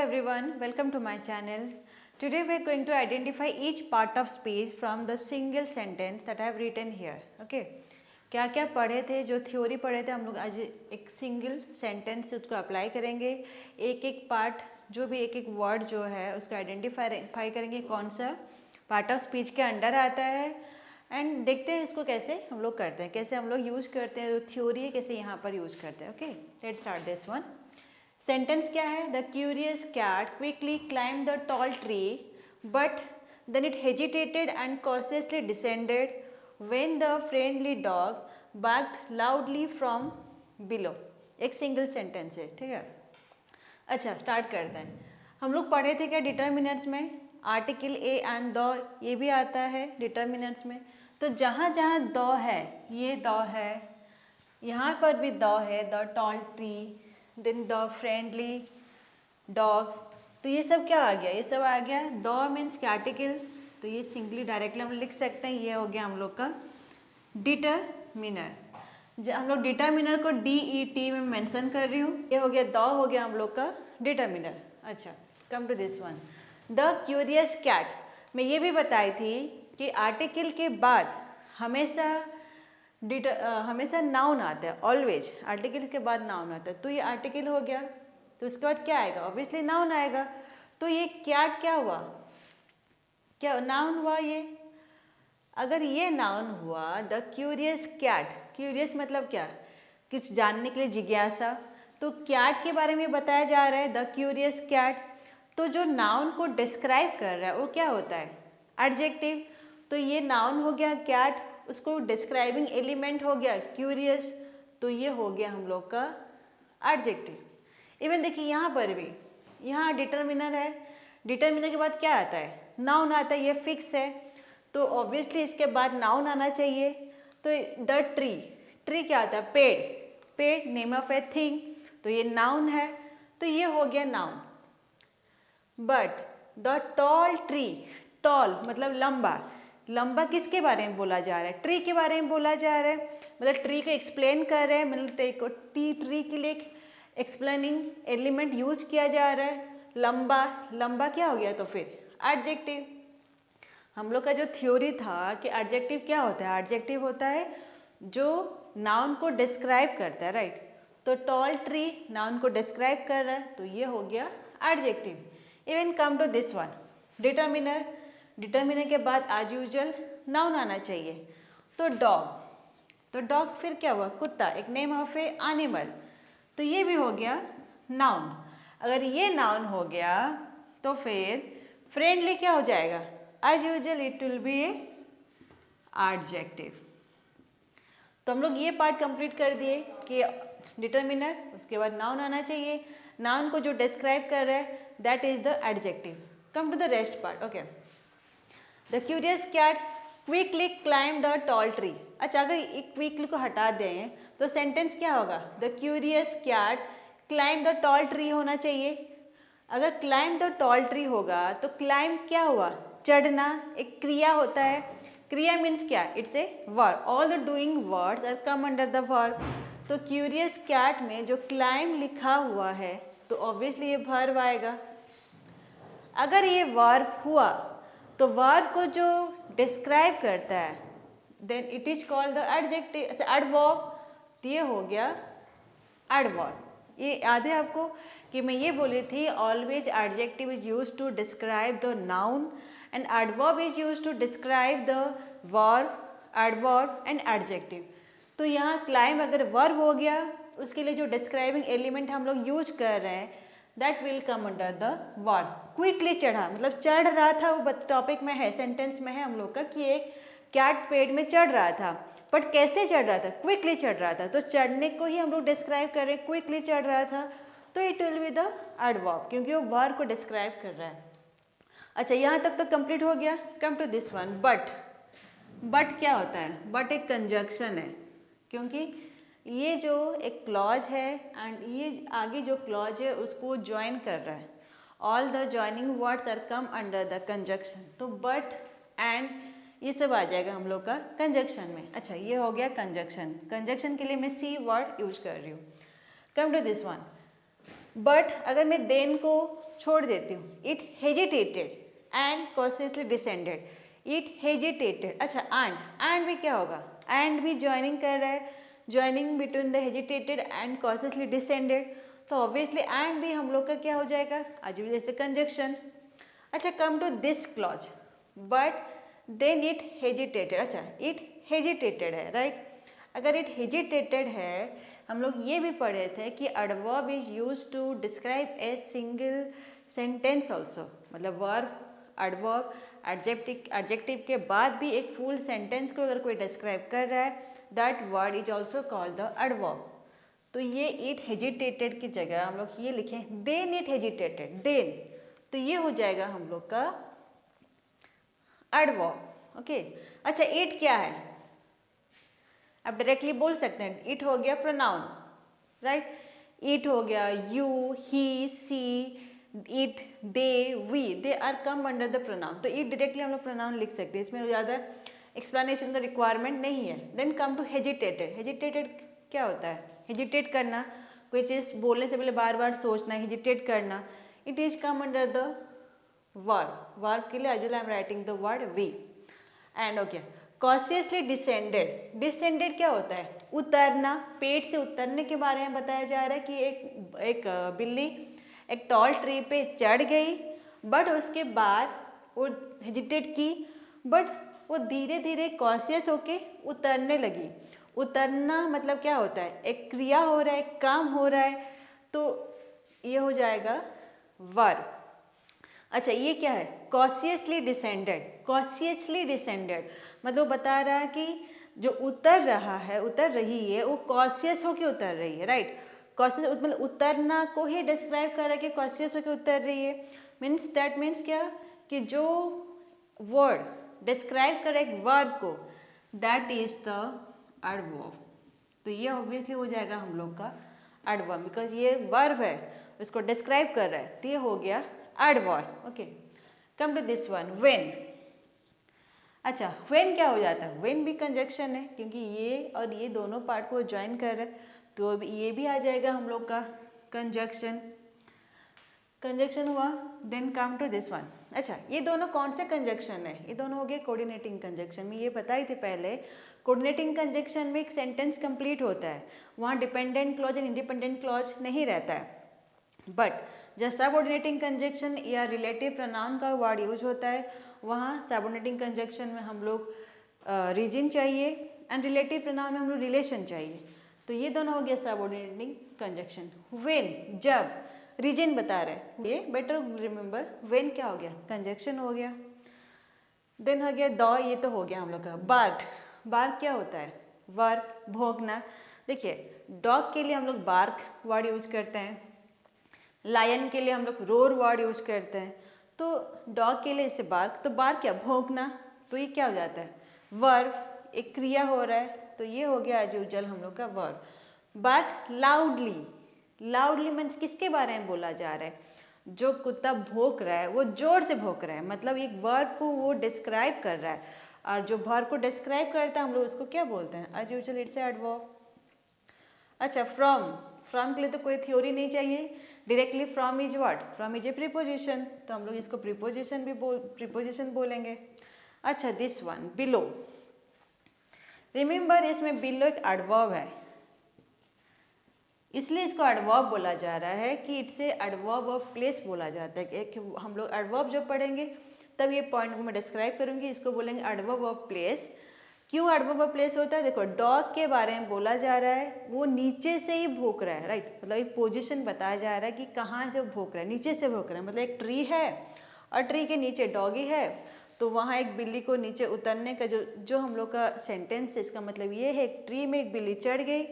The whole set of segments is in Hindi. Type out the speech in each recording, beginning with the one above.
everyone, welcome to my channel. Today we are going to identify each part of speech from the single sentence that I have written here. Okay? क्या क्या पढ़े थे, जो थ्योरी पढ़े थे, हम लोग आज एक सिंगल सेंटेंस से उसको अप्लाई करेंगे. एक एक पार्ट, जो भी एक एक वर्ड जो है उसको आइडेंटिफाई करेंगे कौन सा पार्ट ऑफ स्पीच के अंडर आता है, एंड देखते हैं इसको कैसे हम लोग करते हैं, कैसे हम लोग यूज़ करते हैं, जो थ्योरी है कैसे यहाँ पर यूज़ करते हैं. Okay, let's start this one. Sentence क्या है? The curious cat quickly climb the tall tree but then it hesitated and cautiously descended when the friendly dog barked loudly from below. एक सिंगल सेंटेंस है, ठीक है. अच्छा, स्टार्ट करते हैं. हम लोग पढ़े थे क्या डिटर्मिनर्स में? आर्टिकल ए एंड द, ये भी आता है डिटर्मिनर्स में. तो जहाँ जहाँ द है, ये द है, यहाँ पर भी द है, the tall tree, then the friendly dog. तो ये सब क्या आ गया? ये सब आ गया द मीन्स के आर्टिकल. तो ये सिंपली डायरेक्टली हम लिख सकते हैं, ये हो गया हम लोग का डिटरमिनर. हम लोग डिटरमिनर को DET में मेंशन कर रही हूँ. ये हो गया द, हो गया हम लोग का डिटरमिनर. अच्छा, come to this one, the curious cat. मैं ये भी बताई थी कि आर्टिकल के बाद हमेशा नाउन आता है. ऑलवेज आर्टिकल के बाद नाउन आता है. तो ये आर्टिकल हो गया, तो उसके बाद क्या आएगा? ऑब्वियसली नाउन आएगा. तो ये कैट क्या हुआ? क्या नाउन हुआ ये? अगर ये नाउन हुआ, द क्यूरियस कैट, क्यूरियस मतलब क्या? कुछ जानने के लिए जिज्ञासा. तो कैट के बारे में बताया जा रहा है, द क्यूरियस कैट. तो जो नाउन को डिस्क्राइब कर रहा है वो क्या होता है? एडजेक्टिव. तो ये नाउन हो गया कैट, उसको डिस्क्राइबिंग एलिमेंट हो गया क्यूरियस. तो ये हो गया हम लोग का एडजेक्टिव. इवन देखिए यहाँ पर भी, यहाँ डिटरमिनर है. डिटरमिनर के बाद क्या आता है? नाउन आता है. ये फिक्स है, तो ऑब्वियसली इसके बाद नाउन आना चाहिए. तो द ट्री, ट्री क्या आता है? पेड़. पेड़ नेम ऑफ ए थिंग, तो ये नाउन है. तो ये हो गया noun. But the tall tree, tall मतलब लंबा. लंबा किसके बारे में बोला जा रहा है? ट्री के बारे में बोला जा रहा है. मतलब ट्री को एक्सप्लेन कर रहे हैं, मतलब ट्री के लिए एक्सप्लेनिंग एलिमेंट यूज किया जा रहा है. लंबा, लंबा क्या हो गया? तो फिर एडजेक्टिव. हम लोग का जो थ्योरी था कि एडजेक्टिव क्या होता है? एडजेक्टिव होता है जो नाउन को डिस्क्राइब करता है, राइट. तो टॉल ट्री नाउन को डिस्क्राइब कर रहा है, तो ये हो गया adjective. Even come to this one, determiner. Determiner के बाद एज यूजुअल नाउन आना चाहिए. तो डॉग, तो डॉग फिर क्या हुआ? कुत्ता, एक नेम ऑफ ए एनिमल. तो ये भी हो गया नाउन. अगर ये नाउन हो गया तो फिर फ्रेंडली क्या हो जाएगा? As usual it will be a adjective. तो हम लोग ये पार्ट कंप्लीट कर दिए कि डिटरमिनर, उसके बाद नाउन आना चाहिए. नाउन को जो डिस्क्राइब कर रहा है that is the adjective. Come to the rest part. Okay, the curious cat quickly climb the tall tree. अच्छा, अगर एक क्विकली को हटा दें तो सेंटेंस क्या होगा? The curious cat climb the tall tree होना चाहिए. अगर क्लाइम द टॉल ट्री होगा तो क्लाइम क्या हुआ? चढ़ना. एक क्रिया होता है. क्रिया मीन्स क्या? It's a verb. All the doing words are come under the verb. तो क्यूरियस कैट में जो क्लाइम लिखा हुआ है तो ऑब्वियसली ये वर्ब आएगा. अगर ये वर्ब हुआ तो वर्ब को जो डिस्क्राइब करता है then it is called the adjective. अच्छा, एडवर्ब. ये हो गया एडवर्ब. ये याद है आपको कि मैं ये बोली थी always adjective is use to describe the noun and adverb is use to describe the verb, adverb and adjective. तो यहाँ क्लाइम अगर वर्ब हो गया, उसके लिए जो डिस्क्राइबिंग एलिमेंट हम लोग यूज कर रहे हैं that will come under the verb. Quickly चढ़ा मतलब चढ़ रहा था, वो टॉपिक में है, सेंटेंस में है हम लोग का कि एक कैट पेड़ में चढ़ रहा था. बट कैसे चढ़ रहा था? क्विकली चढ़ रहा था. तो चढ़ने को ही हम लोग डिस्क्राइब कर रहे हैं, क्विकली चढ़ रहा था. तो it will be the adverb, क्योंकि वो वर्ब को डिस्क्राइब कर रहा है. अच्छा, यहाँ तक तो कंप्लीट हो गया. Come to this one, but. But क्या होता है? बट एक कंजक्शन है, क्योंकि ये जो एक क्लॉज है एंड ये आगे जो क्लॉज है उसको ज्वाइन कर रहा है. All the joining words are come under the conjunction. तो बट एंड ये सब आ जाएगा हम लोग का कंजक्शन में. अच्छा, ये हो गया कंजक्शन. कंजक्शन के लिए मैं सी वर्ड यूज कर रही हूँ. Come to this one, but अगर मैं देन को छोड़ देती हूँ. It hesitated and cautiously descended. It hesitated. अच्छा and भी क्या होगा? And भी joining कर रहा है, joining between the hesitated and cautiously descended. तो ऑब्वियसली and भी हम लोग का क्या हो जाएगा? आज भी जैसे कंजक्शन. अच्छा, come to this clause, but then it hesitated. अच्छा, इट हेजिटेटेड है, राइट. अगर इट हेजिटेटेड है, हम लोग ये भी पढ़े थे कि adverb is use to describe a single sentence also. मतलब वर्ब, एडवर्ब, एडजेक्टिव के बाद भी एक फुल सेंटेंस को अगर कोई डिस्क्राइब कर रहा है, that word is also called the adverb. तो ये इट हेजिटेटेड की जगह हम लोग ये लिखें देन इट हेजिटेटेड. देन, तो ये हो जाएगा हम लोग का एडवर्ब. ओके. अच्छा, इट क्या है? आप डायरेक्टली बोल सकते हैं इट हो गया प्रोनाउन, राइट. इट हो गया you, he, she, it, they, we, they are come under the pronoun. तो इट डायरेक्टली हम लोग प्रोनाउन लिख सकते हैं, इसमें ज़्यादा एक्सप्लेनेशन का रिक्वायरमेंट नहीं है. Then come to hesitated. Hesitated क्या होता है? हेजिटेट करना, कोई चीज़ बोलने से पहले बार बार सोचना, हेजिटेट करना. It is come under the verb. Verb के लिए I am writing the word V. And okay, cautiously descended. Descended क्या होता है? उतरना. पेड़ से उतरने के बारे में बताया जा रहा है कि एक बिल्ली एक टॉल ट्री पे चढ़ गई, बट उसके बाद वो हेजिटेट की, बट वो धीरे धीरे कॉशियस होके उतरने लगी. उतरना मतलब क्या होता है? एक क्रिया हो रहा है, एक काम हो रहा है, तो ये हो जाएगा वर्ब. अच्छा, ये क्या है? Cautiously descended. कॉशियसली डिसेंडेड मतलब बता रहा है कि जो उतर रहा है, उतर रही है, वो कॉशियस होके उतर रही है, राइट. कॉशियस मतलब उतरना को ही डिस्क्राइब कर रहा है कि कॉशियस होके उतर रही है. मीन्स दैट मीन्स क्या कि जो वर्ड डिस्क्राइब करे एक वर्ब को, दैट इज द एडवर्ब. तो ये ऑब्वियसली हो जाएगा हम लोग का एडवर्ब, बिकॉज ये वर्ब है, इसको डिस्क्राइब कर रहा है, तो ये हो गया adverb. Okay. Come to this one, when. अच्छा, व्हेन क्या हो जाता है? व्हेन भी कंजक्शन है, क्योंकि ये और ये दोनों पार्ट को ज्वाइन कर रहा है, तो ये भी आ जाएगा हम लोग का कंजक्शन. कंजक्शन हुआ. Then come to this one. अच्छा, ये दोनों कौन से कंजक्शन है? ये दोनों हो गए कोऑर्डिनेटिंग कंजक्शन. में ये बताई थी पहले, कोऑर्डिनेटिंग कंजक्शन में एक सेंटेंस कंप्लीट होता है, वहाँ dependent clause and independent clause नहीं रहता है. बट जब सबऑर्डिनेटिंग कंजक्शन या रिलेटिव प्रोनाउन का वर्ड यूज होता है, वहाँ सबऑर्डिनेटिंग कंजक्शन में हम लोग रीजन चाहिए एंड रिलेटिव प्रोनाउन में हम लोग रिलेशन चाहिए. तो ये दोनों हो गया सबऑर्डिनेटिंग कंजक्शन. व्हेन, जब. रीजन बता रहे हैं, ये बेटर रिमेंबर. व्हेन क्या हो गया? कंजक्शन हो गया. देन हो गया द, ये तो हो गया हम लोग का. बार्क. बार्क क्या होता है? वर्ब, भौंकना. देखिए, डॉग के लिए हम लोग बार्क वर्ड यूज करते हैं, लायन के लिए हम लोग रोर वर्ड यूज करते हैं, तो डॉग के लिए इसे बार्क. तो बार्क क्या? भौंकना. तो ये क्या हो जाता है? वर्ब, एक क्रिया हो रहा है, तो ये हो गया एज यूजुअल हम लोग का verb. But loudly. Loudly means किसके बारे में बोला जा रहा है? जो कुत्ता भौंक रहा है वो जोर से भौंक रहा है, मतलब एक वर्ब को वो डिस्क्राइब कर रहा है, और जो वर्ब को डिस्क्राइब करता है हम लोग उसको क्या बोलते हैं? As usual it's adverb. अच्छा, फ्रॉम. फ्रॉम के लिए तो कोई थ्योरी नहीं चाहिए, directly from is what? From is a preposition, तो हम लोग इसको प्रीपोजिशन बोलेंगे. अच्छा, दिस वन, बिलो. रिमेंबर, इसमें बिलो एक एडवर्ब है, इसलिए इसको एडवर्ब बोला जा रहा है कि इट्से एडवर्ब ऑफ प्लेस बोला जाता है. एक हम लोग एडवर्ब जब पढ़ेंगे तब ये पॉइंट को मैं डिस्क्राइब करूँगी, इसको बोलेंगे एडवर्ब ऑफ प्लेस. क्यों एडवर्ब ऑफ प्लेस होता है? देखो, डॉग के बारे में बोला जा रहा है, वो नीचे से ही भौंक रहा है, राइट. मतलब एक पोजीशन बताया जा रहा है कि कहाँ से वो भौंक रहा है, नीचे से भौंक रहा है. मतलब एक ट्री है और ट्री के नीचे डॉगी है, तो वहाँ एक बिल्ली को नीचे उतरने का जो हम लोग का सेंटेंस है, इसका मतलब ये है एक ट्री में एक बिल्ली चढ़ गई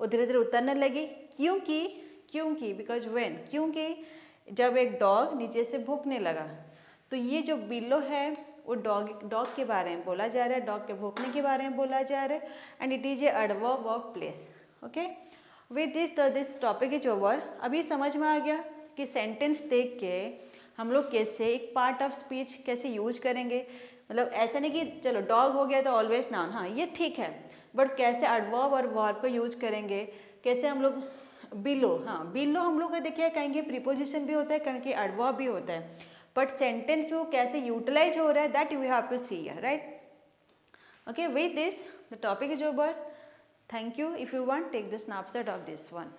और धीरे धीरे उतरने लगी. क्योंकि बिकॉज व्हेन, क्योंकि जब एक डॉग नीचे से भौंकने लगा, तो ये जो बिलो है वो डॉग के बारे में बोला जा रहा है, डॉग के भौंकने के बारे में बोला जा रहा है, and it is a adverb of place. Okay. With this topic is over. अभी समझ में आ गया कि सेंटेंस देख के हम लोग कैसे एक पार्ट ऑफ स्पीच कैसे यूज करेंगे. मतलब ऐसा नहीं कि चलो डॉग हो गया तो ऑलवेज नाउन, हाँ ये ठीक है, बट कैसे एडवर्ब और वर्ब को यूज करेंगे, कैसे हम लोग बिलो, हाँ बिलो हम लोग का देखिए कहीं के प्रीपोजिशन भी होता है, कहीं के एडवर्ब भी होता है, बट सेंटेंस में वो कैसे यूटिलाइज हो रहा है that you have to see, right. Okay, with this the topic is over. Thank you. If you want, take the snapshot of this one.